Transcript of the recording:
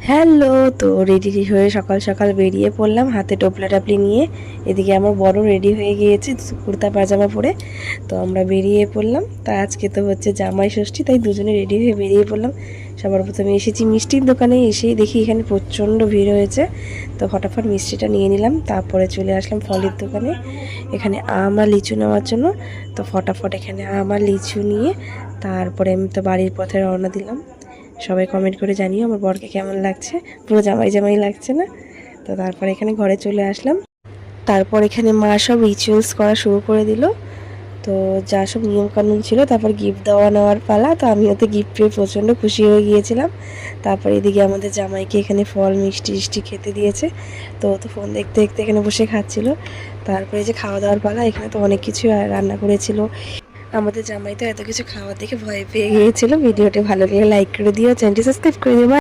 Hello. তো ready হয়ে সকাল সকাল বেরিয়ে পড়লাম হাতে টোপলা টাপলি নিয়ে। এদিকে আমার বড় রেডি হয়ে গিয়েছে কুর্তা পাজামা পরে। তো আমরা বেরিয়ে পড়লাম। তা আজকে তো হচ্ছে জামাই ষষ্ঠী, তাই দুজনে রেডি হয়ে বেরিয়ে পড়লাম। সবার প্রথমে এসেছি মিষ্টির দোকানে, এসেই দেখি এখানে প্রচণ্ড ভিড় হয়েছে। তো ফটাফট মিষ্টিটা নিয়ে নিলাম, তারপরে চলে আসলাম ফলের দোকানে এখানে আম আর লিচু নেওয়ার জন্য। তো ফটাফট এখানে আম আর লিচু নিয়ে তারপরে আমি তো বাড়ির পথে রওনা দিলাম। সবাই কমেন্ট করে জানিও আমার বরকে কেমন লাগছে, পুরো জামাই জামাই লাগছে না? তো তারপর এখানে ঘরে চলে আসলাম। তারপর এখানে মা সব রিচুয়ালস করা শুরু করে দিল। তো যা সব নিয়মকানুন ছিল, তারপর গিফট দেওয়া নেওয়ার পালা। তো আমি ওতে গিফট পেয়ে প্রচণ্ড খুশি হয়ে গিয়েছিলাম। তারপর এদিকে আমাদের জামাইকে এখানে ফল মিষ্টি টিষ্টি খেতে দিয়েছে। তো ও তো ফোন দেখতে দেখতে এখানে বসে খাচ্ছিল। তারপরে যে খাওয়া দাওয়ার পালা, এখানে তো অনেক কিছু রান্না করেছিল। আমাদের জামাই তো এত কিছু খাওয়ার দেখে ভয় পেয়ে গিয়েছিল। ভিডিওটি ভালো লাগলে লাইক করে দিও, চ্যানেলটি সাবস্ক্রাইব করে দিও।